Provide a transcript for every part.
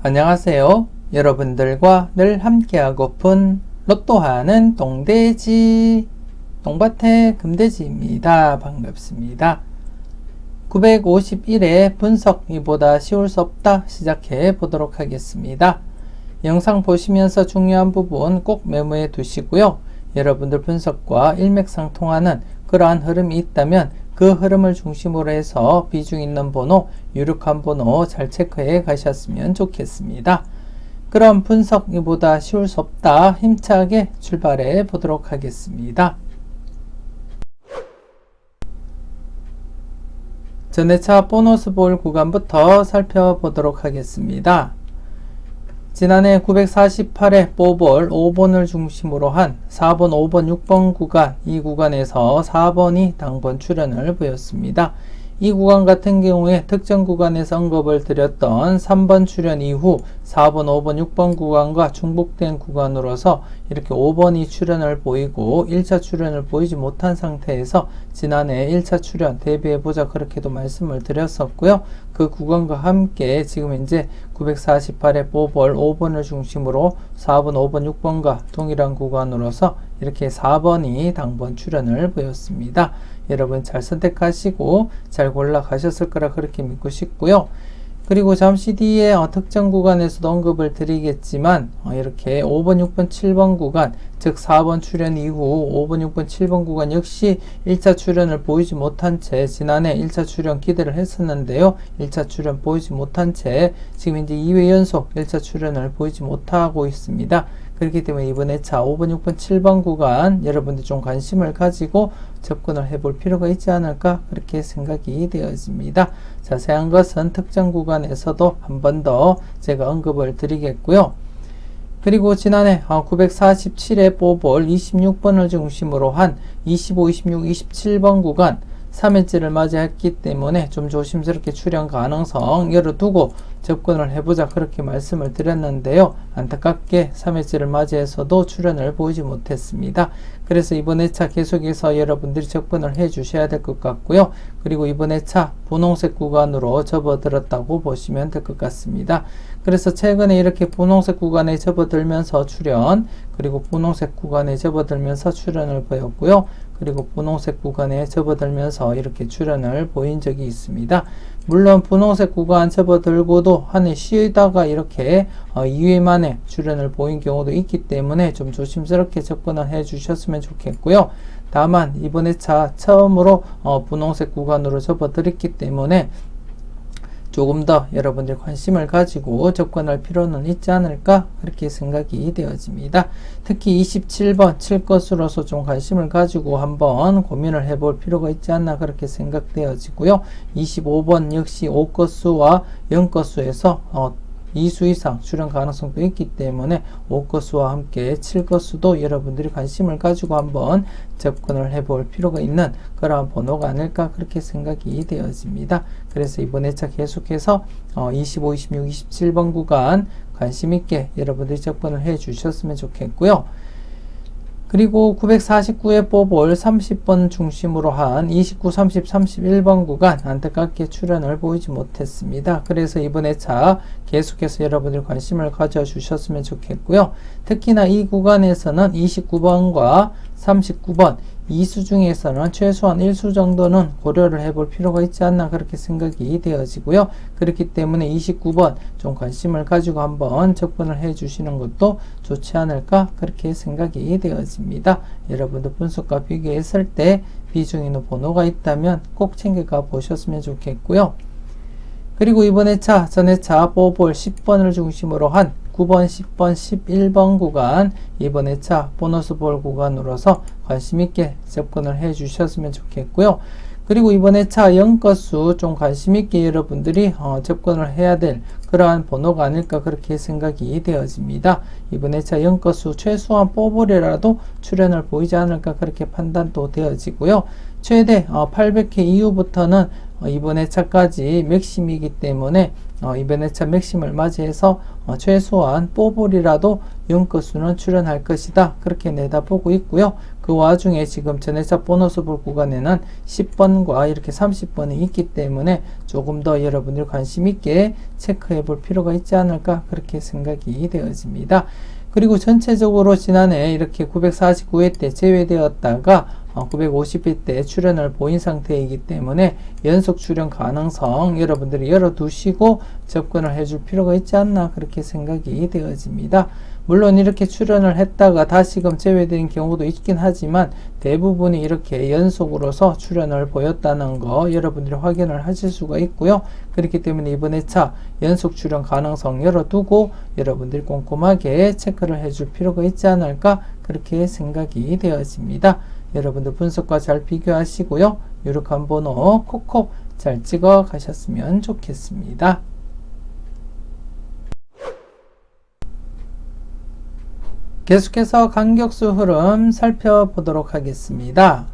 안녕하세요. 여러분들과 늘 함께하고픈 로또하는 똥돼지 똥밭의 금돼지입니다. 반갑습니다. 951회 분석 이보다 쉬울 수 없다 시작해 보도록 하겠습니다. 영상 보시면서 중요한 부분 꼭 메모해 두시고요. 여러분들 분석과 일맥상통하는 그러한 흐름이 있다면 그 흐름을 중심으로 해서 비중 있는 번호, 유력한 번호 잘 체크해 가셨으면 좋겠습니다. 그럼 분석이보다 쉬울 수 없다 힘차게 출발해 보도록 하겠습니다. 전회차 보너스 볼 구간부터 살펴보도록 하겠습니다. 지난해 948회 뽀볼 5번을 중심으로 한 4번, 5번, 6번 구간, 이 구간에서 4번이 당번 출현을 보였습니다. 이 구간 같은 경우에 특정 구간에서 언급을 드렸던 3번 출현 이후 4번, 5번, 6번 구간과 중복된 구간으로서 이렇게 5번이 출현을 보이고 1차 출현을 보이지 못한 상태에서 지난해 1차 출현 대비해보자 그렇게도 말씀을 드렸었고요. 그 구간과 함께 지금 현재 948의 뽀볼 5번을 중심으로 4번, 5번, 6번과 동일한 구간으로서 이렇게 4번이 당번 출현을 보였습니다. 여러분 잘 선택하시고 잘 골라 가셨을 거라 그렇게 믿고 싶고요. 그리고 잠시 뒤에 특정 구간에서도 언급을 드리겠지만 이렇게 5번, 6번, 7번 구간 즉 4번 출현 이후 5번, 6번, 7번 구간 역시 1차 출현을 보이지 못한 채 지난해 1차 출현 기대를 했었는데요. 1차 출현 보이지 못한 채 지금 이제 2회 연속 1차 출현을 보이지 못하고 있습니다. 그렇기 때문에 이번에 5번, 6번, 7번 구간 여러분들 좀 관심을 가지고 접근을 해볼 필요가 있지 않을까 그렇게 생각이 되어집니다. 자세한 것은 특정 구간에서도 한 번 더 제가 언급을 드리겠고요. 그리고 지난해 947회 뽀볼 26번을 중심으로 한 25, 26, 27번 구간 3회째를 맞이했기 때문에 좀 조심스럽게 출현 가능성 열어두고 접근을 해보자 그렇게 말씀을 드렸는데요. 안타깝게 3회째를 맞이해서도 출현을 보이지 못했습니다. 그래서 이번 회차 계속해서 여러분들이 접근을 해 주셔야 될 것 같고요. 그리고 이번 회차 분홍색 구간으로 접어들었다고 보시면 될 것 같습니다. 그래서 최근에 이렇게 분홍색 구간에 접어들면서 출현, 그리고 분홍색 구간에 접어들면서 출현을 보였고요. 그리고 분홍색 구간에 접어들면서 이렇게 출현을 보인 적이 있습니다. 물론 분홍색 구간 접어들고도 한 해 쉬다가 이렇게 2회 만에 출현을 보인 경우도 있기 때문에 좀 조심스럽게 접근을 해 주셨으면 좋겠고요. 다만 이번 회차 처음으로 분홍색 구간으로 접어들었기 때문에 조금 더 여러분들 관심을 가지고 접근할 필요는 있지 않을까 그렇게 생각이 되어집니다. 특히 27번 칠 것으로서 좀 관심을 가지고 한번 고민을 해볼 필요가 있지 않나 그렇게 생각되어지고요. 25번 역시 5것수와 0것수에서 2수 이상 출현 가능성도 있기 때문에 5것수와 함께 7것수도 여러분들이 관심을 가지고 한번 접근을 해볼 필요가 있는 그러한 번호가 아닐까 그렇게 생각이 되어집니다. 그래서 이번 회차 계속해서 25, 26, 27번 구간 관심 있게 여러분들이 접근을 해 주셨으면 좋겠고요. 그리고 949회 뽀볼 30번 중심으로 한 29, 30, 31번 구간 안타깝게 출현을 보이지 못했습니다. 그래서 이번 회차 계속해서 여러분들 관심을 가져주셨으면 좋겠고요. 특히나 이 구간에서는 29번과 39번 2수 중에서는 최소한 1수 정도는 고려를 해볼 필요가 있지 않나 그렇게 생각이 되어지고요. 그렇기 때문에 29번 좀 관심을 가지고 한번 접근을 해 주시는 것도 좋지 않을까 그렇게 생각이 되어집니다. 여러분들 분석과 비교했을 때 비중 있는 번호가 있다면 꼭 챙겨가 보셨으면 좋겠고요. 그리고 이번 회차, 전 회차 뽀볼 10번을 중심으로 한 9번, 10번, 11번 구간 이번 회차 보너스 볼 구간으로서 관심 있게 접근을 해 주셨으면 좋겠고요. 그리고 이번 회차 0것수 좀 관심 있게 여러분들이 접근을 해야 될 그러한 번호가 아닐까 그렇게 생각이 되어집니다. 이번 회차 0것수 최소한 뽀볼이라도 출현을 보이지 않을까 그렇게 판단도 되어지고요. 최대 800회 이후부터는 이번 회차까지 맥심이기 때문에 이번 회차 맥심을 맞이해서 최소한 뽀볼이라도 0것수는 출현할 것이다 그렇게 내다보고 있고요. 그 와중에 지금 전회차 보너스 볼 구간에는 10번과 이렇게 30번이 있기 때문에 조금 더 여러분들 관심 있게 체크해 볼 필요가 있지 않을까 그렇게 생각이 되어집니다. 그리고 전체적으로 지난해 이렇게 949회 때 제외되었다가 950회 때 출현을 보인 상태이기 때문에 연속 출현 가능성 여러분들이 열어두시고 접근을 해줄 필요가 있지 않나 그렇게 생각이 되어집니다. 물론 이렇게 출현을 했다가 다시금 제외된 경우도 있긴 하지만 대부분이 이렇게 연속으로서 출현을 보였다는 거 여러분들이 확인을 하실 수가 있고요. 그렇기 때문에 이번 회차 연속 출현 가능성 열어두고 여러분들이 꼼꼼하게 체크를 해줄 필요가 있지 않을까 그렇게 생각이 되어집니다. 여러분들 분석과 잘 비교하시고요. 유력한 번호 콕콕 잘 찍어 가셨으면 좋겠습니다. 계속해서 간격수 흐름 살펴보도록 하겠습니다.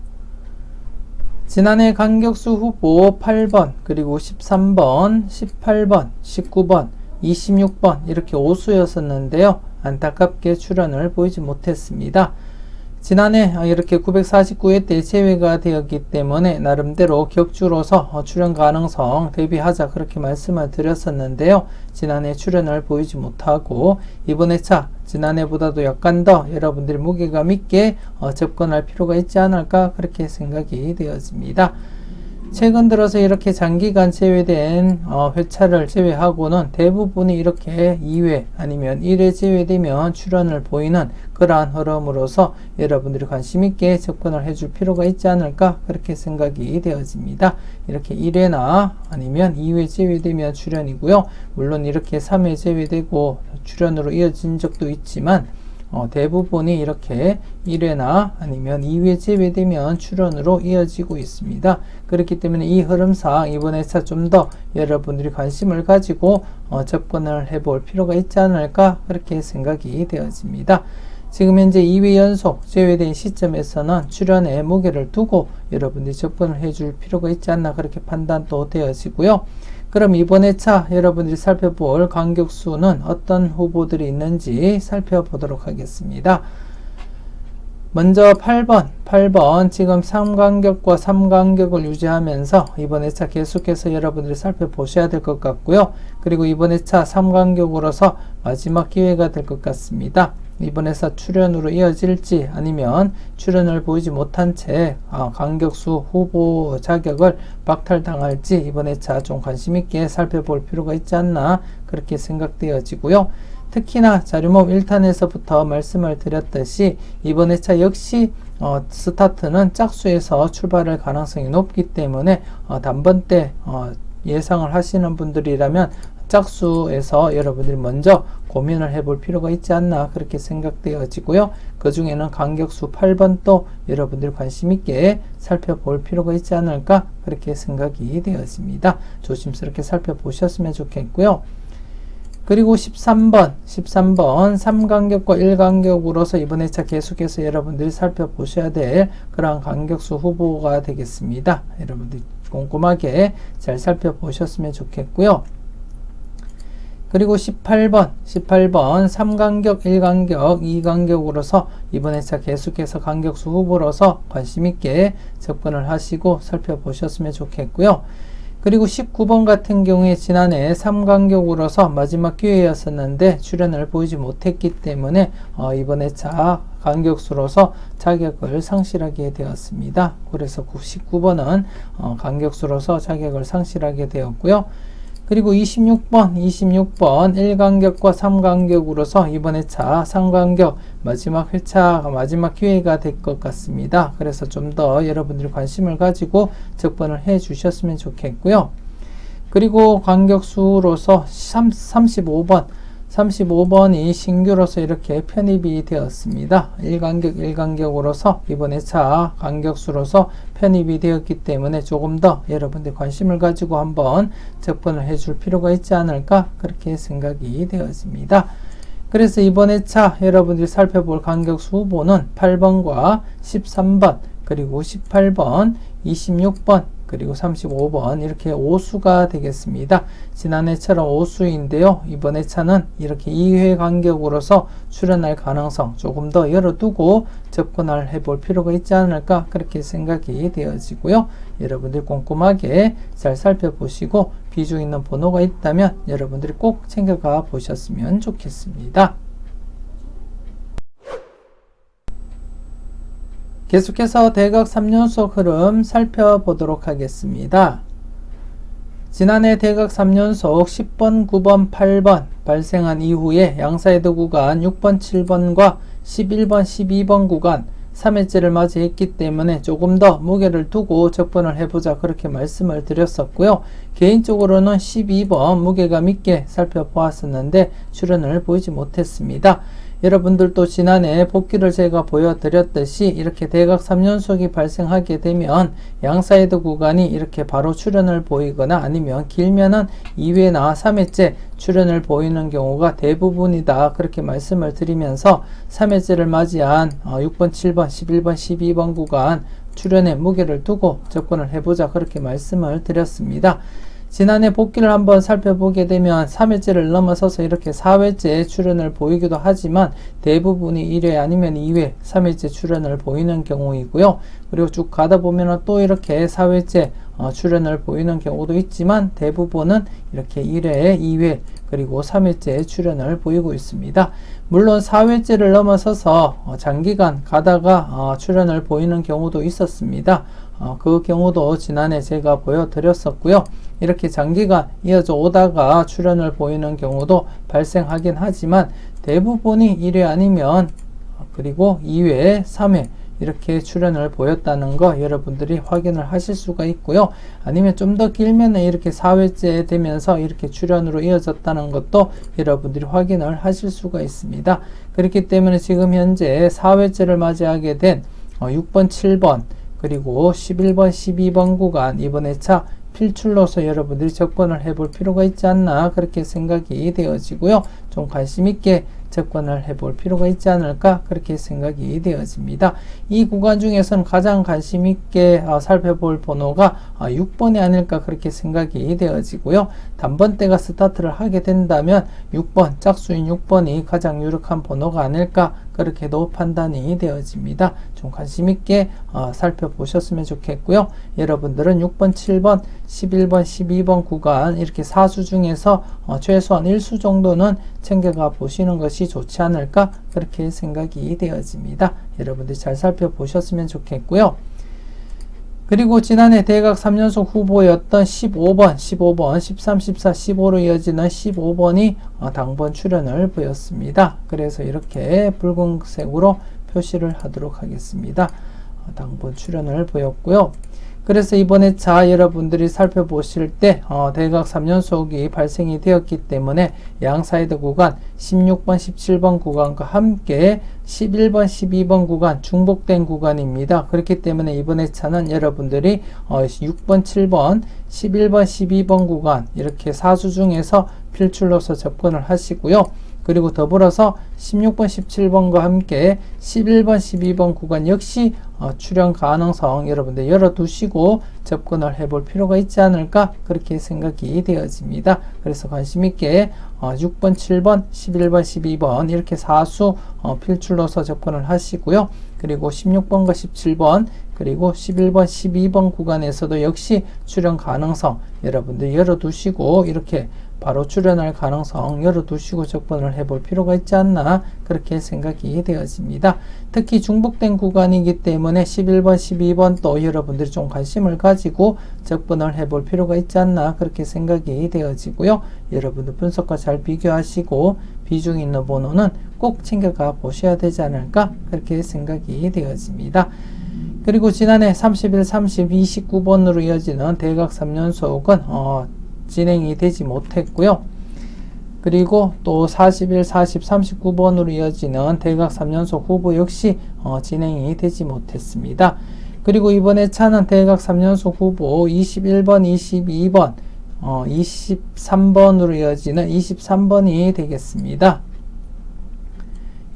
지난해 간격수 후보 8번, 그리고 13번, 18번, 19번, 26번 이렇게 오수였었는데요. 안타깝게 출현을 보이지 못했습니다. 지난해 이렇게 949회 때 제외가 되었기 때문에 나름대로 격주로서 출현 가능성 대비하자 그렇게 말씀을 드렸었는데요. 지난해 출현을 보이지 못하고 이번 회차 지난해보다도 약간 더 여러분들이 무게감 있게 접근할 필요가 있지 않을까 그렇게 생각이 되어집니다. 최근 들어서 이렇게 장기간 제외된 회차를 제외하고는 대부분이 이렇게 2회 아니면 1회 제외되면 출현을 보이는 그러한 흐름으로서 여러분들이 관심 있게 접근을 해줄 필요가 있지 않을까 그렇게 생각이 되어집니다. 이렇게 1회나 아니면 2회 제외되면 출현이고요. 물론 이렇게 3회 제외되고 출현으로 이어진 적도 있지만 대부분이 이렇게 1회나 아니면 2회 제외되면 출현으로 이어지고 있습니다. 그렇기 때문에 이 흐름상 이번 회차 좀 더 여러분들이 관심을 가지고 접근을 해볼 필요가 있지 않을까 그렇게 생각이 되어집니다. 지금 현재 2회 연속 제외된 시점에서는 출현에 무게를 두고 여러분들이 접근을 해줄 필요가 있지 않나 그렇게 판단도 되어지고요. 그럼 이번 회차 여러분들이 살펴볼 간격수는 어떤 후보들이 있는지 살펴보도록 하겠습니다. 먼저 8번 지금 3간격과 3간격을 유지하면서 이번 회차 계속해서 여러분들이 살펴보셔야 될 것 같고요. 그리고 이번 회차 3간격으로서 마지막 기회가 될 것 같습니다. 이번 회차 출현으로 이어질지 아니면 출현을 보이지 못한 채 간격수 후보 자격을 박탈당할지 이번 회차 좀 관심 있게 살펴볼 필요가 있지 않나 그렇게 생각되어지고요. 특히나 자료모음 1탄에서부터 말씀을 드렸듯이 이번 회차 역시 스타트는 짝수에서 출발할 가능성이 높기 때문에 단번때 예상을 하시는 분들이라면 짝수에서 여러분들이 먼저 고민을 해볼 필요가 있지 않나 그렇게 생각되어지고요. 그 중에는 간격수 8번 또 여러분들이 관심 있게 살펴볼 필요가 있지 않을까 그렇게 생각이 되어집니다. 조심스럽게 살펴보셨으면 좋겠고요. 그리고 13번 3간격과 1간격으로서 이번 회차 계속해서 여러분들이 살펴보셔야 될 그러한 간격수 후보가 되겠습니다. 여러분들이 꼼꼼하게 잘 살펴보셨으면 좋겠고요. 그리고 18번 3간격, 1간격, 2간격으로서 이번 회차 계속해서 간격수 후보로서 관심 있게 접근을 하시고 살펴보셨으면 좋겠고요. 그리고 19번 같은 경우에 지난해 3간격으로서 마지막 기회였었는데 출현을 보이지 못했기 때문에 이번 회차 간격수로서 자격을 상실하게 되었습니다. 그래서 19번은 간격수로서 자격을 상실하게 되었고요. 그리고 26번 1간격과 3간격으로서 이번 회차 3간격 마지막 회차가 마지막 기회가 될 것 같습니다. 그래서 좀 더 여러분들이 관심을 가지고 접근을 해 주셨으면 좋겠고요. 그리고 간격수로서 35번이 신규로서 이렇게 편입이 되었습니다. 1간격으로서 이번 회차 간격수로서 편입이 되었기 때문에 조금 더 여러분들 관심을 가지고 한번 접근을 해줄 필요가 있지 않을까 그렇게 생각이 되어집니다. 그래서 이번 회차 여러분들이 살펴볼 간격수 후보는 8번과 13번 그리고 18번, 26번 그리고 35번 이렇게 오수가 되겠습니다. 지난해처럼 오수인데요. 이번 회차는 이렇게 2회 간격으로서 출연할 가능성 조금 더 열어두고 접근을 해볼 필요가 있지 않을까 그렇게 생각이 되어지고요. 여러분들이 꼼꼼하게 잘 살펴보시고 비중 있는 번호가 있다면 여러분들이 꼭 챙겨가 보셨으면 좋겠습니다. 계속해서 대각 3연속 흐름 살펴보도록 하겠습니다. 지난해 대각 3연속 10번, 9번, 8번 발생한 이후에 양사이드 구간 6번, 7번과 11번, 12번 구간 3회째를 맞이했기 때문에 조금 더 무게를 두고 접근을 해보자 그렇게 말씀을 드렸었고요. 개인적으로는 12번 무게감 있게 살펴보았었는데 출현을 보이지 못했습니다. 여러분들도 지난해 복귀를 제가 보여드렸듯이 이렇게 대각 3연속이 발생하게 되면 양사이드 구간이 이렇게 바로 출현을 보이거나 아니면 길면은 2회나 3회째 출현을 보이는 경우가 대부분이다 그렇게 말씀을 드리면서 3회째를 맞이한 6번, 7번, 11번, 12번 구간 출현에 무게를 두고 접근을 해보자 그렇게 말씀을 드렸습니다. 지난해 복귀를 한번 살펴보게 되면 3회째를 넘어서서 이렇게 4회째 출현을 보이기도 하지만 대부분이 1회 아니면 2회, 3회째 출현을 보이는 경우이고요. 그리고 쭉 가다 보면 또 이렇게 4회째 출현을 보이는 경우도 있지만 대부분은 이렇게 1회, 2회, 그리고 3회째 출현을 보이고 있습니다. 물론 4회째를 넘어서서 장기간 가다가 출현을 보이는 경우도 있었습니다. 그 경우도 지난해 제가 보여드렸었고요. 이렇게 장기간 이어져 오다가 출현을 보이는 경우도 발생하긴 하지만 대부분이 1회 아니면 그리고 2회, 3회 이렇게 출현을 보였다는 거 여러분들이 확인을 하실 수가 있고요. 아니면 좀 더 길면 이렇게 4회째 되면서 이렇게 출현으로 이어졌다는 것도 여러분들이 확인을 하실 수가 있습니다. 그렇기 때문에 지금 현재 4회째를 맞이하게 된 6번, 7번 그리고 11번, 12번 구간 이번 회차 필출로서 여러분들이 접근을 해볼 필요가 있지 않나 그렇게 생각이 되어지고요. 좀 관심 있게 접근을 해볼 필요가 있지 않을까 그렇게 생각이 되어집니다. 이 구간 중에서는 가장 관심 있게 살펴볼 번호가 6번이 아닐까 그렇게 생각이 되어지고요. 단번대가 스타트를 하게 된다면 6번, 짝수인 6번이 가장 유력한 번호가 아닐까 그렇게도 판단이 되어집니다. 좀 관심 있게 살펴보셨으면 좋겠고요. 여러분들은 6번, 7번, 11번, 12번 구간 이렇게 4수 중에서 최소한 1수 정도는 챙겨가 보시는 것이 좋지 않을까 그렇게 생각이 되어집니다. 여러분들 잘 살펴보셨으면 좋겠고요. 그리고 지난해 대각 3연속 후보였던 15번, 13, 14, 15로 이어지는 15번이 당번 출현을 보였습니다. 그래서 이렇게 붉은색으로 표시를 하도록 하겠습니다. 당번 출현을 보였고요. 그래서 이번 회차 여러분들이 살펴보실 때 대각 3연속이 발생이 되었기 때문에 양사이드 구간 16번, 17번 구간과 함께 11번, 12번 구간 중복된 구간입니다. 그렇기 때문에 이번 회차는 여러분들이 6번, 7번, 11번, 12번 구간 이렇게 4수 중에서 필출로서 접근을 하시고요. 그리고 더불어서 16번, 17번과 함께 11번, 12번 구간 역시 출현 가능성 여러분들 열어두시고 접근을 해볼 필요가 있지 않을까 그렇게 생각이 되어집니다. 그래서 관심있게 6번, 7번, 11번, 12번 이렇게 4수 필출로서 접근을 하시고요. 그리고 16번과 17번 그리고 11번, 12번 구간에서도 역시 출현 가능성 여러분들 열어두시고 이렇게 바로 출현할 가능성 열어두시고 접근을 해볼 필요가 있지 않나 그렇게 생각이 되어집니다. 특히 중복된 구간이기 때문에 11번, 12번 또 여러분들이 좀 관심을 가지고 접근을 해볼 필요가 있지 않나 그렇게 생각이 되어지고요. 여러분들 분석과 잘 비교하시고 비중 있는 번호는 꼭 챙겨가 보셔야 되지 않을까 그렇게 생각이 되어집니다. 그리고 지난해 31, 30, 29번으로 이어지는 대각 3연속은 진행이 되지 못했고요. 그리고 또 41, 40, 39번으로 이어지는 대각 3연속 후보 역시 진행이 되지 못했습니다. 그리고 이번에 차는 대각 3연속 후보 21번, 22번, 23번으로 이어지는 23번이 되겠습니다.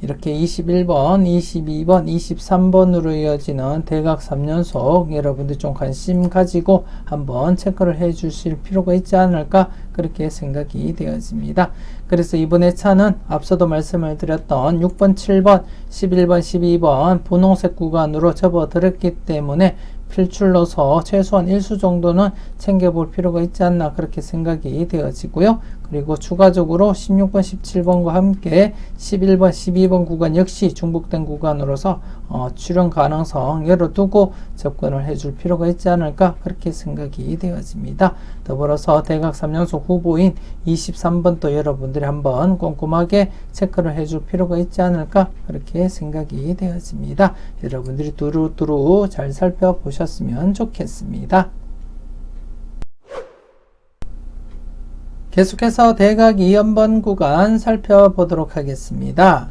이렇게 21번, 22번, 23번으로 이어지는 대각 3연속 여러분들 좀 관심 가지고 한번 체크를 해 주실 필요가 있지 않을까 그렇게 생각이 되어집니다. 그래서 이번에 차는 앞서도 말씀을 드렸던 6번, 7번, 11번, 12번 분홍색 구간으로 접어들었기 때문에 필출로서 최소한 1수 정도는 챙겨볼 필요가 있지 않나 그렇게 생각이 되어지고요. 그리고 추가적으로 16번, 17번과 함께 11번, 12번 구간 역시 중복된 구간으로서 출현 가능성 열어두고 접근을 해줄 필요가 있지 않을까 그렇게 생각이 되어집니다. 더불어서 대각 3연속 후보인 23번도 여러분들이 한번 꼼꼼하게 체크를 해줄 필요가 있지 않을까 그렇게 생각이 되어집니다. 여러분들이 두루두루 잘 살펴보셨으면 좋겠습니다. 계속해서 대각 2연번 구간 살펴보도록 하겠습니다.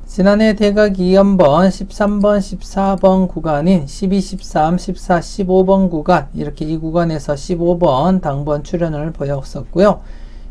지난해 대각 2연번 13번, 14번 구간인 12, 13, 14, 15번 구간 이렇게 이 구간에서 15번 당번 출현을 보였었고요.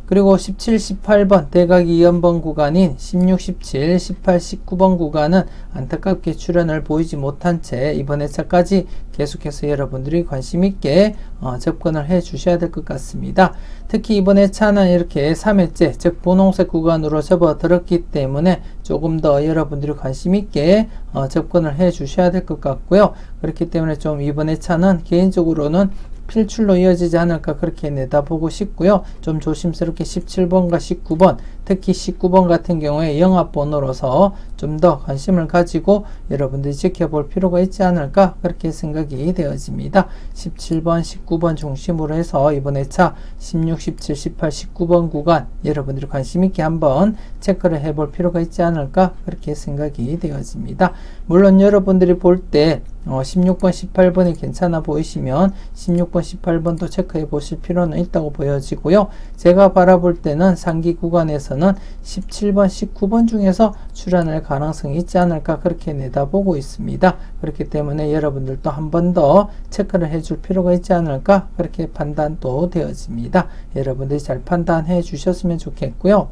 그리고 17, 18번 대각 2연번 구간인 16, 17, 18, 19번 구간은 안타깝게 출현을 보이지 못한 채 이번 회차까지 계속해서 여러분들이 관심 있게 접근을 해 주셔야 될 것 같습니다. 특히 이번 회차는 이렇게 3회째 즉 분홍색 구간으로 접어들었기 때문에 조금 더 여러분들이 관심 있게 접근을 해 주셔야 될 것 같고요. 그렇기 때문에 좀 이번 회차는 개인적으로는 필출로 이어지지 않을까 그렇게 내다보고 싶고요. 좀 조심스럽게 17번과 19번 특히 19번 같은 경우에 영합번호로서 좀 더 관심을 가지고 여러분들이 지켜볼 필요가 있지 않을까 그렇게 생각이 되어집니다. 17번, 19번 중심으로 해서 이번 회차 16, 17, 18, 19번 구간 여러분들이 관심 있게 한번 체크를 해볼 필요가 있지 않을까 그렇게 생각이 되어집니다. 물론 여러분들이 볼 때 16번, 18번이 괜찮아 보이시면 16번, 18번도 체크해 보실 필요는 있다고 보여지고요. 제가 바라볼 때는 상기 구간에서는 17번, 19번 중에서 출현할 가능성이 있지 않을까 그렇게 내다보고 있습니다. 그렇기 때문에 여러분들도 한 번 더 체크를 해줄 필요가 있지 않을까 그렇게 판단도 되어집니다. 여러분들이 잘 판단해 주셨으면 좋겠고요.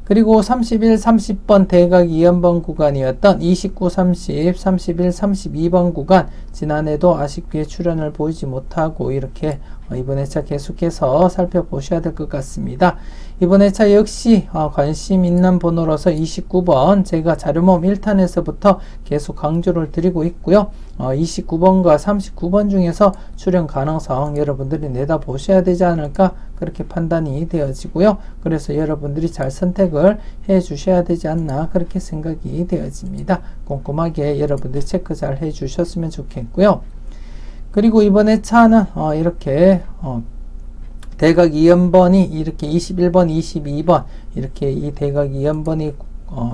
그리고 31, 30번 대각 2연번 구간이었던 29, 30, 31, 32번 구간 지난해도 아쉽게 출현을 보이지 못하고 이렇게 이번 회차 계속해서 살펴보셔야 될 것 같습니다. 이번 회차 역시 관심 있는 번호로서 29번 제가 자료모음 1탄에서부터 계속 강조를 드리고 있고요. 29번과 39번 중에서 출현 가능성 여러분들이 내다보셔야 되지 않을까 그렇게 판단이 되어지고요. 그래서 여러분들이 잘 선택을 해 주셔야 되지 않나 그렇게 생각이 되어집니다. 꼼꼼하게 여러분들이 체크 잘 해 주셨으면 좋겠고요. 그리고 이번 회차는 이렇게 대각 2연번이 이렇게 21번, 22번 이렇게 이 대각 2연번이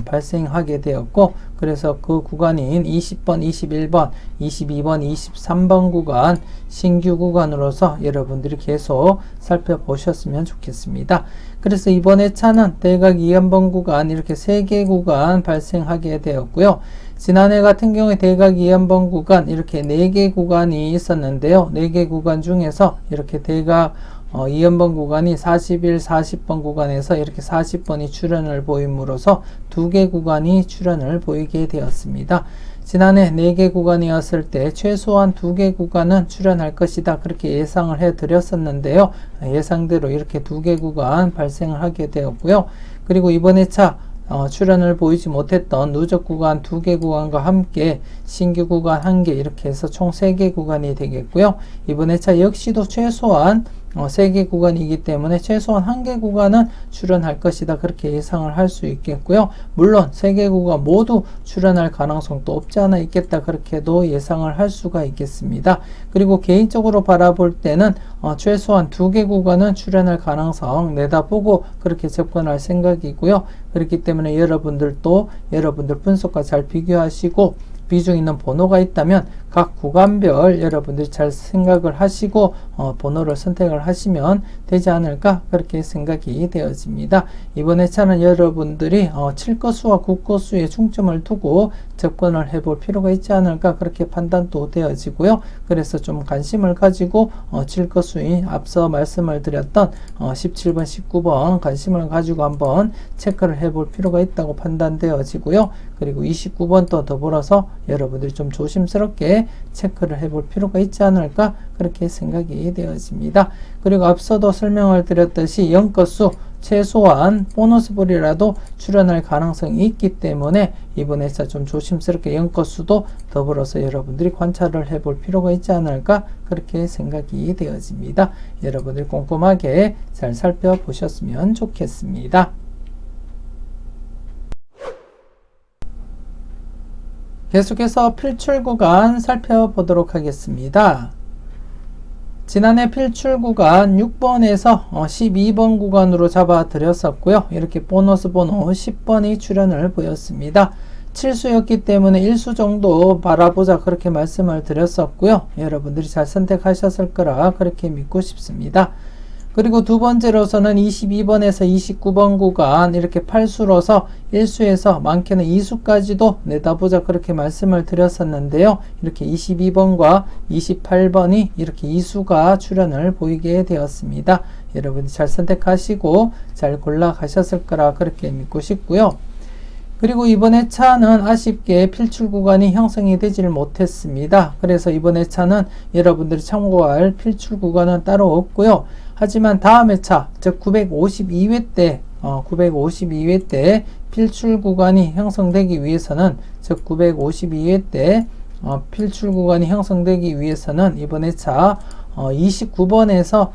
발생하게 되었고 그래서 그 구간인 20번, 21번, 22번, 23번 구간 신규 구간으로서 여러분들이 계속 살펴보셨으면 좋겠습니다. 그래서 이번 회차는 대각 2연번 구간 이렇게 3개 구간 발생하게 되었고요. 지난해 같은 경우에 대각 2연번 구간 이렇게 4개 구간이 있었는데요. 4개 구간 중에서 이렇게 대각 2연번 구간이 41, 40번 구간에서 이렇게 40번이 출현을 보임으로써 2개 구간이 출현을 보이게 되었습니다. 지난해 4개 구간이었을 때 최소한 2개 구간은 출현할 것이다 그렇게 예상을 해 드렸었는데요. 예상대로 이렇게 2개 구간 발생을 하게 되었고요. 그리고 이번 회차 출현을 보이지 못했던 누적 구간 2개 구간과 함께 신규 구간 1개 이렇게 해서 총 3개 구간이 되겠고요. 이번 회차 역시도 최소한 3개 구간이기 때문에 최소한 1개 구간은 출현할 것이다 그렇게 예상을 할 수 있겠고요. 물론 3개 구간 모두 출현할 가능성도 없지 않아 있겠다 그렇게도 예상을 할 수가 있겠습니다. 그리고 개인적으로 바라볼 때는 최소한 2개 구간은 출현할 가능성 내다보고 그렇게 접근할 생각이고요. 그렇기 때문에 여러분들도 여러분들 분석과 잘 비교하시고 비중 있는 번호가 있다면 각 구간별 여러분들이 잘 생각을 하시고 번호를 선택을 하시면 되지 않을까 그렇게 생각이 되어집니다. 이번 회차는 여러분들이 7거수와 9거수에 중점을 두고 접근을 해볼 필요가 있지 않을까 그렇게 판단도 되어지고요. 그래서 좀 관심을 가지고 7거수인 앞서 말씀을 드렸던 17번, 19번 관심을 가지고 한번 체크를 해볼 필요가 있다고 판단되어지고요. 그리고 29번도 더불어서 여러분들이 좀 조심스럽게 체크를 해볼 필요가 있지 않을까 그렇게 생각이 되어집니다. 그리고 앞서도 설명을 드렸듯이 0거수 최소한 보너스볼이라도 출연할 가능성이 있기 때문에 이번 회차 좀 조심스럽게 0거수도 더불어서 여러분들이 관찰을 해볼 필요가 있지 않을까 그렇게 생각이 되어집니다. 여러분들이 꼼꼼하게 잘 살펴보셨으면 좋겠습니다. 계속해서 필출 구간 살펴보도록 하겠습니다. 지난해 필출 구간 6번에서 12번 구간으로 잡아 드렸었고요. 이렇게 보너스 번호 10번이 출연을 보였습니다. 7수였기 때문에 1수 정도 바라보자 그렇게 말씀을 드렸었고요. 여러분들이 잘 선택하셨을 거라 그렇게 믿고 싶습니다. 그리고 두 번째로서는 22번에서 29번 구간 이렇게 8수로서 1수에서 많게는 2수까지도 내다보자 그렇게 말씀을 드렸었는데요. 이렇게 22번과 28번이 이렇게 2수가 출연을 보이게 되었습니다. 여러분이 잘 선택하시고 잘 골라 가셨을 거라 그렇게 믿고 싶고요. 그리고 이번 회차는 아쉽게 필출 구간이 형성이 되지를 못했습니다. 그래서 이번 회차는 여러분들이 참고할 필출 구간은 따로 없고요. 하지만 다음 회차, 즉 952회 때 필출 구간이 형성되기 위해서는 즉 952회 때 필출 구간이 형성되기 위해서는 이번 회차 29번에서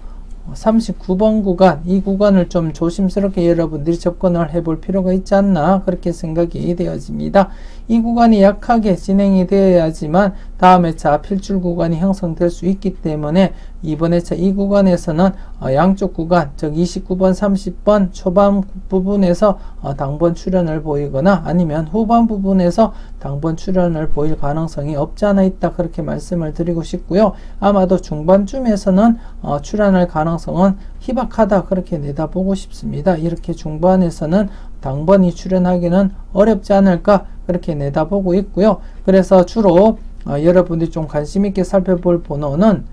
39번 구간, 이 구간을 좀 조심스럽게 여러분들이 접근을 해볼 필요가 있지 않나 그렇게 생각이 되어집니다. 이 구간이 약하게 진행이 되어야지만 다음 회차 필출 구간이 형성될 수 있기 때문에 이번 회차 이 구간에서는 양쪽 구간, 즉 29번, 30번 초반 부분에서 당번 출현을 보이거나 아니면 후반 부분에서 당번 출현을 보일 가능성이 없지 않아 있다 그렇게 말씀을 드리고 싶고요. 아마도 중반쯤에서는 출현할 가능성은 희박하다 그렇게 내다보고 싶습니다. 이렇게 중반에서는 당번이 출현하기는 어렵지 않을까 그렇게 내다보고 있고요. 그래서 주로 여러분들이 좀 관심 있게 살펴볼 번호는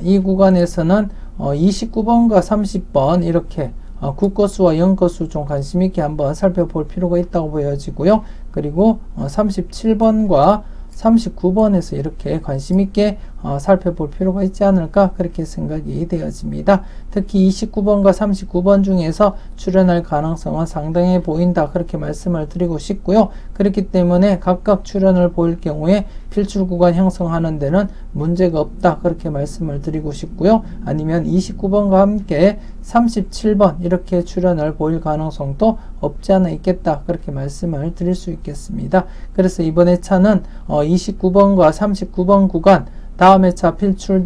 이 구간에서는 29번과 30번 이렇게 9거수와 0거수 좀 관심 있게 한번 살펴볼 필요가 있다고 보여지고요. 그리고 37번과 39번에서 이렇게 관심 있게 살펴볼 필요가 있지 않을까 그렇게 생각이 되어집니다. 특히 29번과 39번 중에서 출현할 가능성은 상당해 보인다 그렇게 말씀을 드리고 싶고요. 그렇기 때문에 각각 출현을 보일 경우에 필출 구간 형성하는 데는 문제가 없다 그렇게 말씀을 드리고 싶고요. 아니면 29번과 함께 37번 이렇게 출현을 보일 가능성도 없지 않아 있겠다 그렇게 말씀을 드릴 수 있겠습니다. 그래서 이번 회차는 29번과 39번 구간 다음 회차 필출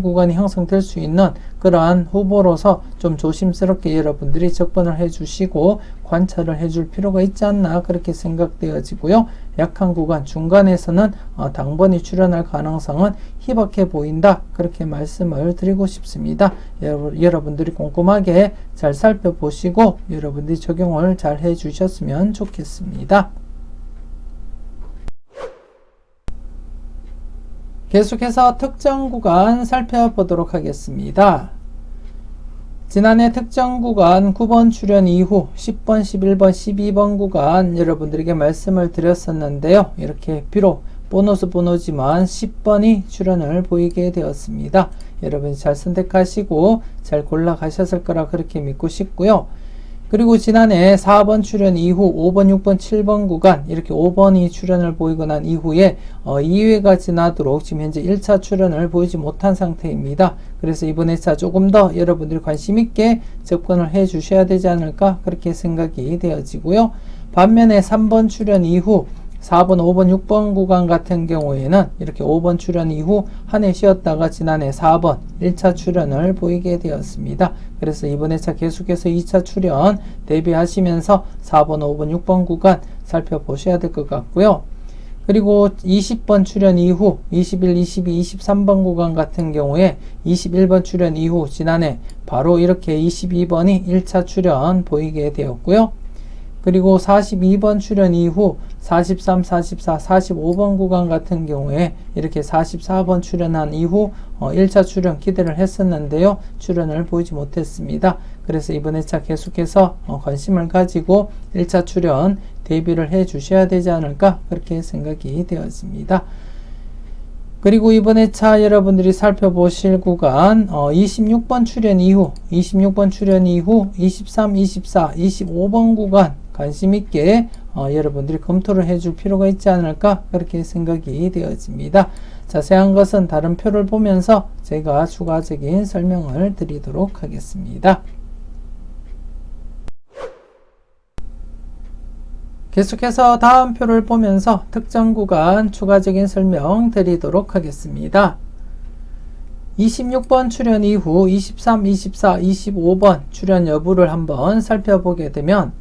구간이 형성될 수 있는 그러한 후보로서 좀 조심스럽게 여러분들이 접근을 해 주시고 관찰을 해 줄 필요가 있지 않나 그렇게 생각되어지고요. 약한 구간 중간에서는 당번이 출현할 가능성은 희박해 보인다 그렇게 말씀을 드리고 싶습니다. 여러분들이 꼼꼼하게 잘 살펴보시고 여러분들이 적용을 잘 해 주셨으면 좋겠습니다. 계속해서 특정 구간 살펴보도록 하겠습니다. 지난해 특정 구간 9번 출현 이후 10번, 11번, 12번 구간 여러분들에게 말씀을 드렸었는데요. 이렇게 비록 보너스 번호지만 10번이 출현을 보이게 되었습니다. 여러분이 잘 선택하시고 잘 골라 가셨을 거라 그렇게 믿고 싶고요. 그리고 지난해 4번 출현 이후 5번, 6번, 7번 구간 이렇게 5번이 출현을 보이고 난 이후에 2회가 지나도록 지금 현재 1차 출현을 보이지 못한 상태입니다. 그래서 이번 회차 조금 더 여러분들이 관심 있게 접근을 해 주셔야 되지 않을까 그렇게 생각이 되어지고요. 반면에 3번 출현 이후 4번, 5번, 6번 구간 같은 경우에는 이렇게 5번 출현 이후 한 해 쉬었다가 지난해 4번 1차 출현을 보이게 되었습니다. 그래서 이번 회차 계속해서 2차 출현 대비하시면서 4번, 5번, 6번 구간 살펴보셔야 될 것 같고요. 그리고 20번 출연 이후 21, 22, 23번 구간 같은 경우에 21번 출연 이후 지난해 바로 이렇게 22번이 1차 출연 보이게 되었고요. 그리고 42번 출연 이후 43, 44, 45번 구간 같은 경우에 이렇게 44번 출연한 이후 1차 출연 기대를 했었는데요. 출연을 보이지 못했습니다. 그래서 이번 회차 계속해서 관심을 가지고 1차 출연 대비를 해 주셔야 되지 않을까 그렇게 생각이 되었습니다. 그리고 이번 회차 여러분들이 살펴보실 구간 26번 출연 이후 23, 24, 25번 구간 관심 있게 여러분들이 검토를 해줄 필요가 있지 않을까 그렇게 생각이 되어집니다. 자세한 것은 다른 표를 보면서 제가 추가적인 설명을 드리도록 하겠습니다. 계속해서 다음 표를 보면서 특정 구간 추가적인 설명 드리도록 하겠습니다. 26번 출연 이후 23, 24, 25번 출연 여부를 한번 살펴보게 되면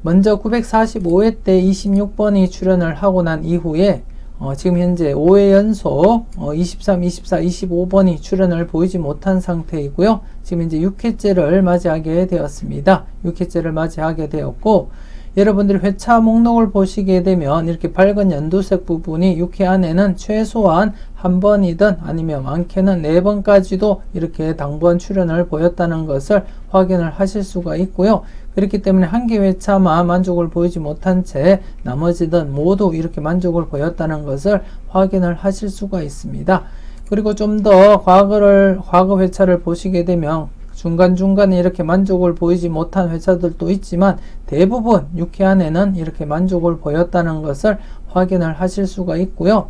먼저 945회 때 26번이 출연을 하고 난 이후에 지금 현재 5회 연속 23, 24, 25번이 출연을 보이지 못한 상태이고요. 지금 이제 6회째를 맞이하게 되었습니다. 6회째를 맞이하게 되었고 여러분들이 회차 목록을 보시게 되면 이렇게 밝은 연두색 부분이 6회 안에는 최소한 한 번이든 아니면 많게는 4번까지도 이렇게 당번 출연을 보였다는 것을 확인을 하실 수가 있고요. 그렇기 때문에 한 개 회차만 만족을 보이지 못한 채 나머지는 모두 이렇게 만족을 보였다는 것을 확인을 하실 수가 있습니다. 그리고 좀 더 과거 회차를 보시게 되면 중간중간에 이렇게 만족을 보이지 못한 회차들도 있지만 대부분 6회 안에는 이렇게 만족을 보였다는 것을 확인을 하실 수가 있고요.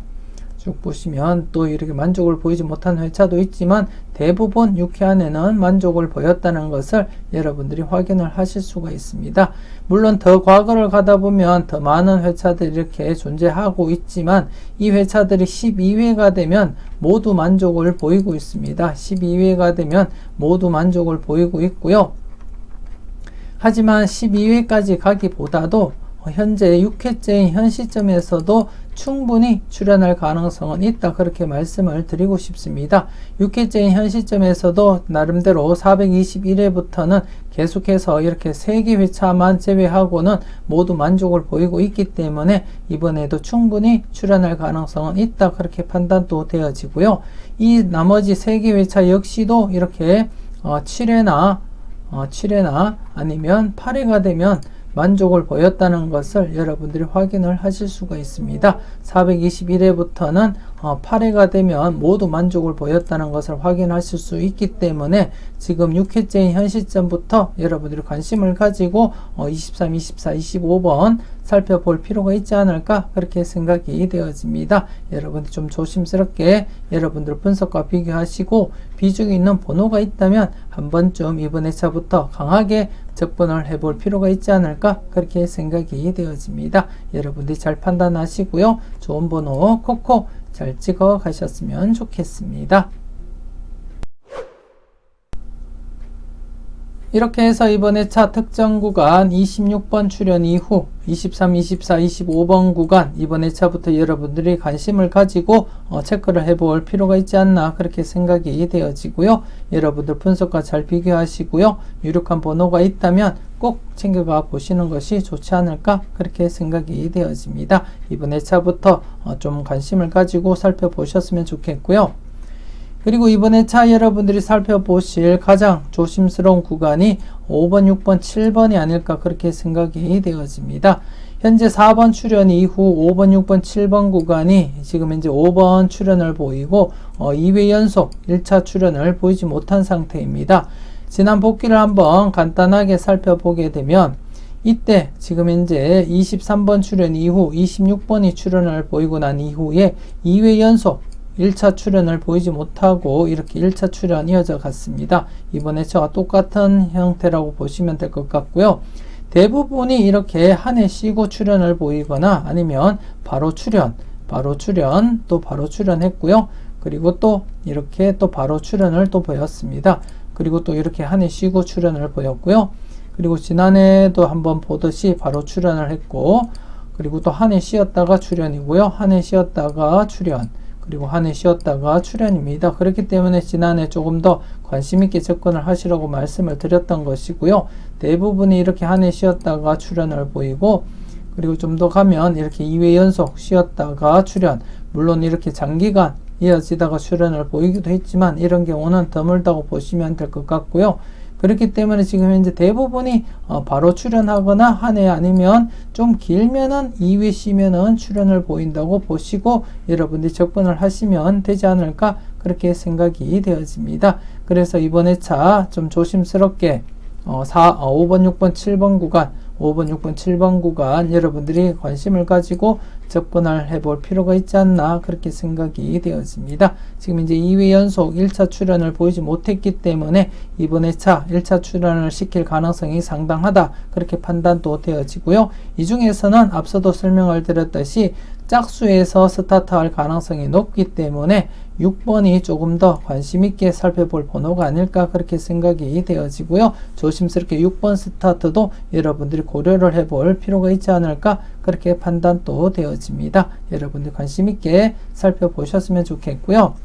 쭉 보시면 또 이렇게 만족을 보이지 못한 회차도 있지만 대부분 6회 안에는 만족을 보였다는 것을 여러분들이 확인을 하실 수가 있습니다. 물론 더 과거를 가다 보면 더 많은 회차들이 이렇게 존재하고 있지만 이 회차들이 12회가 되면 모두 만족을 보이고 있습니다. 12회가 되면 모두 만족을 보이고 있고요. 하지만 12회까지 가기보다도 현재 6회째인 현 시점에서도 충분히 출연할 가능성은 있다 그렇게 말씀을 드리고 싶습니다. 6회째인 현 시점에서도 나름대로 421회부터는 계속해서 이렇게 3개 회차만 제외하고는 모두 만족을 보이고 있기 때문에 이번에도 충분히 출연할 가능성은 있다 그렇게 판단도 되어지고요. 이 나머지 3개 회차 역시도 이렇게 7회나 아니면 8회가 되면 만족을 보였다는 것을 여러분들이 확인을 하실 수가 있습니다. 421회부터는 8회가 되면 모두 만족을 보였다는 것을 확인하실 수 있기 때문에 지금 6회째인 현 시점부터 여러분들이 관심을 가지고 23, 24, 25번 살펴볼 필요가 있지 않을까 그렇게 생각이 되어집니다. 여러분들 좀 조심스럽게 여러분들 분석과 비교하시고 비중이 있는 번호가 있다면 한 번쯤 이번 회차부터 강하게 접근을 해볼 필요가 있지 않을까 그렇게 생각이 되어집니다. 여러분들이 잘 판단하시고요. 좋은 번호 콕콕 잘 찍어 가셨으면 좋겠습니다. 이렇게 해서 이번 회차 특정 구간 26번 출연 이후 23, 24, 25번 구간 이번 회차부터 여러분들이 관심을 가지고 체크를 해볼 필요가 있지 않나 그렇게 생각이 되어지고요. 여러분들 분석과 잘 비교하시고요. 유력한 번호가 있다면 꼭 챙겨가 보시는 것이 좋지 않을까 그렇게 생각이 되어집니다. 이번 회차부터 좀 관심을 가지고 살펴보셨으면 좋겠고요. 그리고 이번 회차 여러분들이 살펴보실 가장 조심스러운 구간이 5번, 6번, 7번이 아닐까 그렇게 생각이 되어집니다. 현재 4번 출연 이후 5번, 6번, 7번 구간이 지금 이제 5번 출연을 보이고 2회 연속 1차 출연을 보이지 못한 상태입니다. 지난 복귀를 한번 간단하게 살펴보게 되면 이때 지금 현재 23번 출연 이후 26번이 출연을 보이고 난 이후에 2회 연속 1차 출연을 보이지 못하고 이렇게 1차 출연 이어져 갔습니다. 이번 회차와 똑같은 형태라고 보시면 될 것 같고요. 대부분이 이렇게 한 해 쉬고 출연을 보이거나 아니면 바로 출연 또 바로 출연했고요. 그리고 또 이렇게 또 바로 출연을 또 보였습니다. 그리고 또 이렇게 한 해 쉬고 출연을 보였고요. 그리고 지난해도 한번 보듯이 바로 출연을 했고 그리고 또 한 해 쉬었다가 출연이고요. 한 해 쉬었다가 출연, 그리고 한 해 쉬었다가 출연입니다. 그렇기 때문에 지난해 조금 더 관심 있게 접근을 하시라고 말씀을 드렸던 것이고요. 대부분이 이렇게 한 해 쉬었다가 출연을 보이고, 그리고 좀 더 가면 이렇게 2회 연속 쉬었다가 출연, 물론 이렇게 장기간 이어지다가 출연을 보이기도 했지만 이런 경우는 드물다고 보시면 될 것 같고요. 그렇기 때문에 지금 현재 대부분이 바로 출연하거나 한 해 아니면 좀 길면은 2회 쉬면은 출연을 보인다고 보시고 여러분들이 접근을 하시면 되지 않을까 그렇게 생각이 되어집니다. 그래서 이번 회차 좀 조심스럽게 5번, 6번, 7번 구간 5번, 6번, 7번 구간 여러분들이 관심을 가지고 접근을 해볼 필요가 있지 않나 그렇게 생각이 되어집니다. 지금 이제 2회 연속 1차 출연을 보이지 못했기 때문에 이번 회차 1차 출연을 시킬 가능성이 상당하다 그렇게 판단도 되어지고요. 이 중에서는 앞서도 설명을 드렸듯이 짝수에서 스타트할 가능성이 높기 때문에 6번이 조금 더 관심 있게 살펴볼 번호가 아닐까 그렇게 생각이 되어지고요. 조심스럽게 6번 스타트도 여러분들이 고려를 해볼 필요가 있지 않을까 그렇게 판단도 되어집니다. 여러분들 관심 있게 살펴보셨으면 좋겠고요.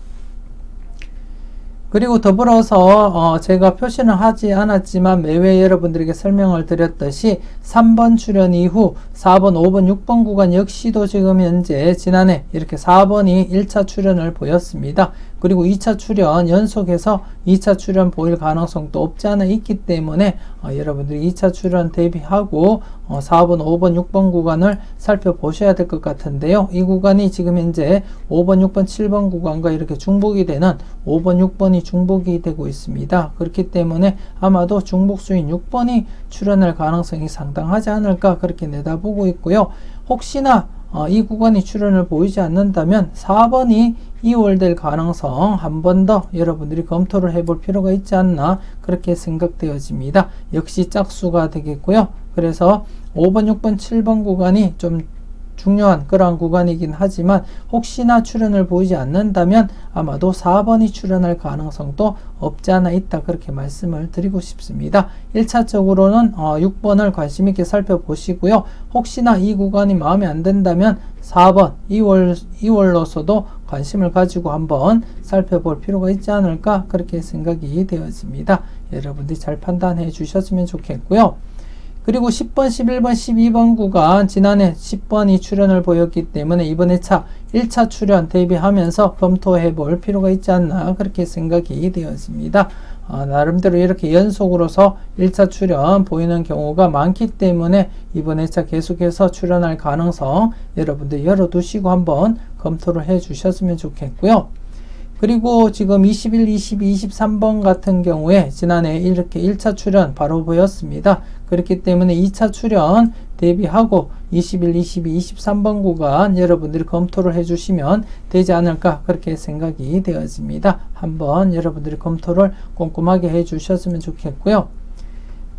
그리고 더불어서 제가 표시는 하지 않았지만 매회 여러분들에게 설명을 드렸듯이 3번 출연 이후 4번, 5번, 6번 구간 역시도 지금 현재 지난해 이렇게 4번이 1차 출연을 보였습니다. 그리고 2차 출연 연속해서 2차 출연 보일 가능성도 없지 않아 있기 때문에 여러분들이 2차 출연 대비하고 4번, 5번, 6번 구간을 살펴보셔야 될 것 같은데요. 이 구간이 지금 현재 5번, 6번, 7번 구간과 이렇게 중복이 되는 5번, 6번이 중복이 되고 있습니다. 그렇기 때문에 아마도 중복수인 6번이 출연할 가능성이 상당하지 않을까 그렇게 내다보고 있고요. 혹시나 이 구간이 출연을 보이지 않는다면 4번이 2월 가능성 한 번 더 여러분들이 검토를 해볼 필요가 있지 않나 그렇게 생각되어집니다. 역시 짝수가 되겠고요. 그래서 5번, 6번, 7번 구간이 좀 중요한 그러한 구간이긴 하지만 혹시나 출연을 보이지 않는다면 아마도 4번이 출연할 가능성도 없지 않아 있다 그렇게 말씀을 드리고 싶습니다. 1차적으로는 6번을 관심 있게 살펴보시고요. 혹시나 이 구간이 마음에 안 든다면 4번 2월로서도 관심을 가지고 한번 살펴볼 필요가 있지 않을까 그렇게 생각이 되어집니다. 여러분들이 잘 판단해 주셨으면 좋겠고요. 그리고 10번, 11번, 12번 구간 지난해 10번이 출연을 보였기 때문에 이번 회차 1차 출연 대비하면서 검토해 볼 필요가 있지 않나 그렇게 생각이 되었습니다. 나름대로 이렇게 연속으로서 1차 출연 보이는 경우가 많기 때문에 이번 회차 계속해서 출연할 가능성 여러분들 열어두시고 한번 검토를 해 주셨으면 좋겠고요. 그리고 지금 21, 22, 23번 같은 경우에 지난해 이렇게 1차 출연 바로 보였습니다. 그렇기 때문에 2차 출연 대비하고 21, 22, 23번 구간 여러분들이 검토를 해주시면 되지 않을까 그렇게 생각이 되어집니다. 한번 여러분들이 검토를 꼼꼼하게 해주셨으면 좋겠고요.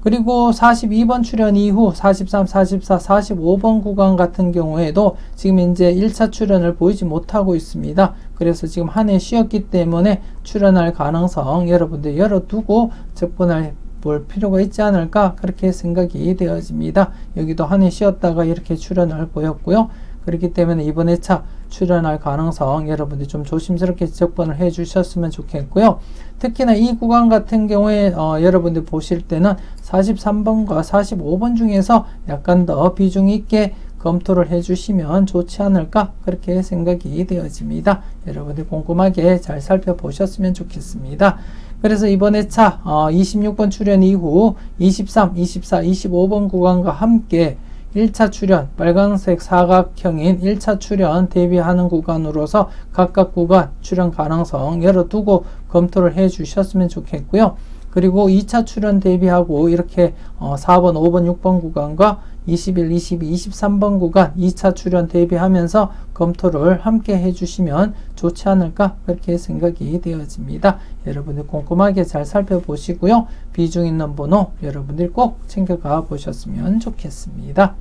그리고 42번 출연 이후 43, 44, 45번 구간 같은 경우에도 지금 이제 1차 출연을 보이지 못하고 있습니다. 그래서 지금 한 해 쉬었기 때문에 출연할 가능성 여러분들 열어두고 접근할 볼 필요가 있지 않을까 그렇게 생각이 되어집니다. 여기도 한 해 쉬었다가 이렇게 출연을 보였고요. 그렇기 때문에 이번 회차 출연할 가능성 여러분들이 좀 조심스럽게 접근을 해 주셨으면 좋겠고요. 특히나 이 구간 같은 경우에 여러분들 보실 때는 43번과 45번 중에서 약간 더 비중 있게 검토를 해 주시면 좋지 않을까 그렇게 생각이 되어집니다. 여러분들 꼼꼼하게 잘 살펴보셨으면 좋겠습니다. 그래서 이번 회차 26번 출연 이후 23, 24, 25번 구간과 함께 1차 출연 빨간색 사각형인 1차 출연 대비하는 구간으로서 각각 구간 출연 가능성 열어두고 검토를 해 주셨으면 좋겠고요. 그리고 2차 출연 대비하고 이렇게 4번, 5번, 6번 구간과 21, 22, 23번 구간 2차 출연 대비하면서 검토를 함께 해주시면 좋지 않을까 그렇게 생각이 되어집니다. 여러분들 꼼꼼하게 잘 살펴보시고요. 비중 있는 번호 여러분들 꼭 챙겨가 보셨으면 좋겠습니다.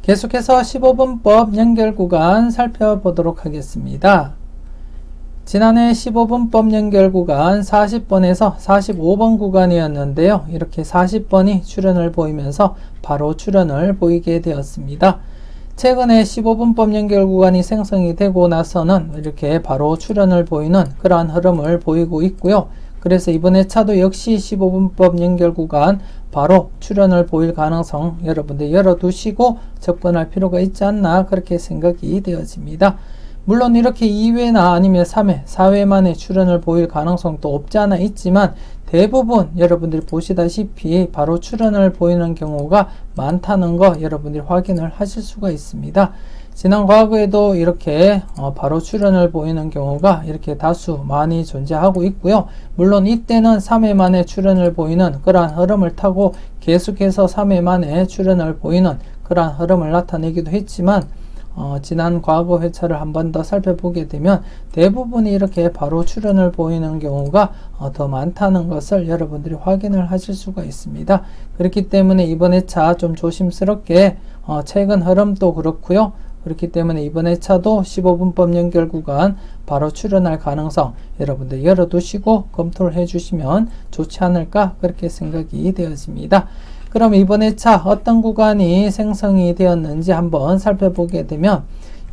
계속해서 15번법 연결 구간 살펴보도록 하겠습니다. 지난해 15분법 연결 구간 40번에서 45번 구간이었는데요. 이렇게 40번이 출현을 보이면서 바로 출현을 보이게 되었습니다. 최근에 15분법 연결 구간이 생성이 되고 나서는 이렇게 바로 출현을 보이는 그러한 흐름을 보이고 있고요. 그래서 이번 회차도 역시 15분법 연결 구간 바로 출현을 보일 가능성 여러분들 열어두시고 접근할 필요가 있지 않나 그렇게 생각이 되어집니다. 물론 이렇게 2회나 아니면 3회, 4회만에 출현을 보일 가능성도 없지 않아 있지만 대부분 여러분들이 보시다시피 바로 출현을 보이는 경우가 많다는 거 여러분들이 확인을 하실 수가 있습니다. 지난 과거에도 이렇게 바로 출현을 보이는 경우가 이렇게 다수 많이 존재하고 있고요. 물론 이때는 3회 만에 출현을 보이는 그러한 흐름을 타고 계속해서 3회 만에 출현을 보이는 그러한 흐름을 나타내기도 했지만 지난 과거 회차를 한 번 더 살펴보게 되면 대부분이 이렇게 바로 출현을 보이는 경우가 더 많다는 것을 여러분들이 확인을 하실 수가 있습니다. 그렇기 때문에 이번 회차 좀 조심스럽게 최근 흐름도 그렇고요. 그렇기 때문에 이번 회차도 15분법 연결 구간 바로 출현할 가능성 여러분들 열어두시고 검토를 해주시면 좋지 않을까 그렇게 생각이 되어집니다. 그럼 이번 회차 어떤 구간이 생성이 되었는지 한번 살펴보게 되면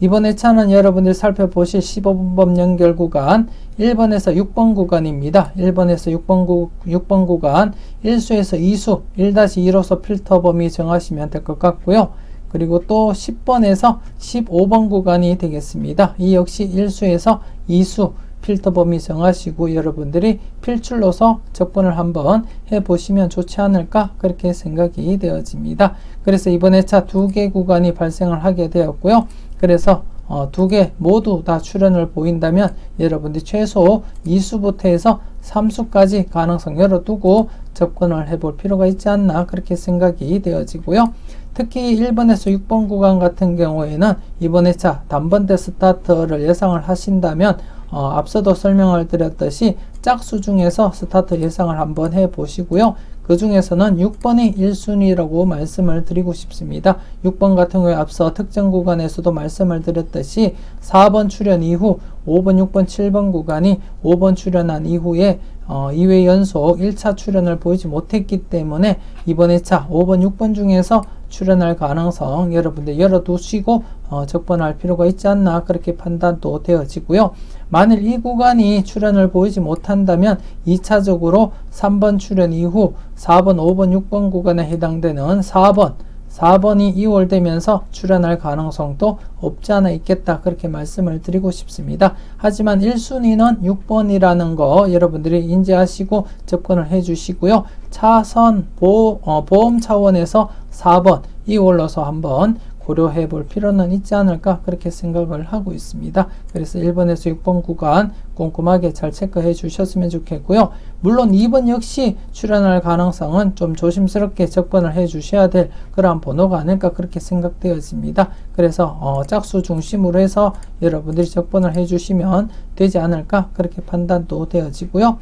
이번 회차는 여러분들이 살펴보실 15분법 연결 구간 1번에서 6번 구간입니다. 1번에서 6번 구간 1수에서 2수 1-2로서 필터 범위 정하시면 될 것 같고요. 그리고 또 10번에서 15번 구간이 되겠습니다. 이 역시 1수에서 2수 필터 범위 정하시고 여러분들이 필출로서 접근을 한번 해보시면 좋지 않을까 그렇게 생각이 되어집니다. 그래서 이번 회차 2개 구간이 발생을 하게 되었고요. 그래서 2개 모두 다 출현을 보인다면 여러분들이 최소 2수부터 해서 3수까지 가능성 열어두고 접근을 해볼 필요가 있지 않나 그렇게 생각이 되어지고요. 특히 1번에서 6번 구간 같은 경우에는 이번 회차 단번대 스타트를 예상을 하신다면 앞서도 설명을 드렸듯이 짝수 중에서 스타트 예상을 한번 해보시고요. 그 중에서는 6번이 1순위라고 말씀을 드리고 싶습니다. 6번 같은 경우에 앞서 특정 구간에서도 말씀을 드렸듯이 4번 출현 이후 5번, 6번, 7번 구간이 5번 출현한 이후에 2회 연속 1차 출현을 보이지 못했기 때문에 이번 회차 5번, 6번 중에서 출현할 가능성 여러분들 열어두시고 접근할 필요가 있지 않나 그렇게 판단도 되어지고요. 만일 이 구간이 출현을 보이지 못한다면 2차적으로 3번 출현 이후 4번, 5번, 6번 구간에 해당되는 4번이 이월되면서 출현할 가능성도 없지 않아 있겠다 그렇게 말씀을 드리고 싶습니다. 하지만 1순위는 6번이라는 거 여러분들이 인지하시고 접근을 해주시고요. 차선 보험 차원에서 4번 이월로서 한번 고려해 볼 필요는 있지 않을까 그렇게 생각을 하고 있습니다. 그래서 1번에서 6번 구간 꼼꼼하게 잘 체크해 주셨으면 좋겠고요. 물론 2번 역시 출현할 가능성은 좀 조심스럽게 접근을 해 주셔야 될 그러한 번호가 아닐까 그렇게 생각되어집니다. 그래서 짝수 중심으로 해서 여러분들이 접근을 해 주시면 되지 않을까 그렇게 판단도 되어지고요.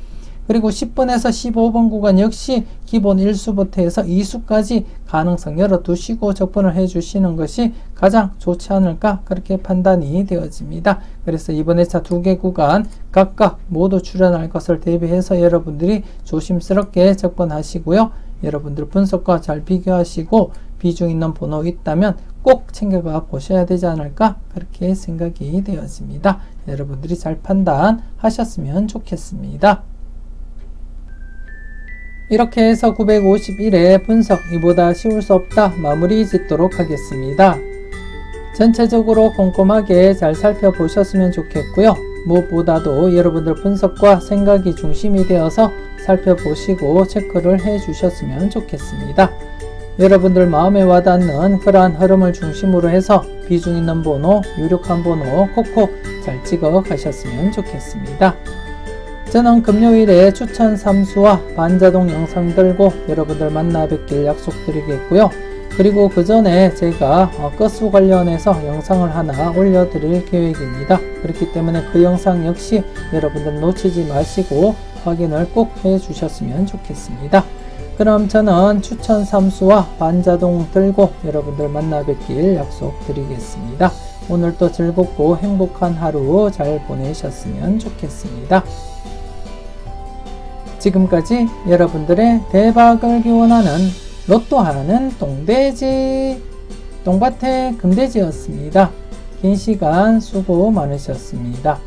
그리고 10번에서 15번 구간 역시 기본 1수부터 해서 2수까지 가능성 열어두시고 접근을 해주시는 것이 가장 좋지 않을까 그렇게 판단이 되어집니다. 그래서 이번 회차 2개 구간 각각 모두 출현할 것을 대비해서 여러분들이 조심스럽게 접근하시고요. 여러분들 분석과 잘 비교하시고 비중 있는 번호 있다면 꼭 챙겨가 보셔야 되지 않을까 그렇게 생각이 되어집니다. 여러분들이 잘 판단하셨으면 좋겠습니다. 이렇게 해서 951회 분석 이보다 쉬울 수 없다 마무리 짓도록 하겠습니다. 전체적으로 꼼꼼하게 잘 살펴보셨으면 좋겠고요. 무엇보다도 여러분들 분석과 생각이 중심이 되어서 살펴보시고 체크를 해 주셨으면 좋겠습니다. 여러분들 마음에 와닿는 그러한 흐름을 중심으로 해서 비중 있는 번호, 유력한 번호 콕콕 잘 찍어 가셨으면 좋겠습니다. 저는 금요일에 추천 3수와 반자동 영상 들고 여러분들 만나 뵙길 약속드리겠고요. 그리고 그 전에 제가 끝수 관련해서 영상을 하나 올려드릴 계획입니다. 그렇기 때문에 그 영상 역시 여러분들 놓치지 마시고 확인을 꼭 해주셨으면 좋겠습니다. 그럼 저는 추천 3수와 반자동 들고 여러분들 만나 뵙길 약속드리겠습니다. 오늘도 즐겁고 행복한 하루 잘 보내셨으면 좋겠습니다. 지금까지 여러분들의 대박을 기원하는 로또하는 똥돼지 똥밭의 금돼지였습니다. 긴 시간 수고 많으셨습니다.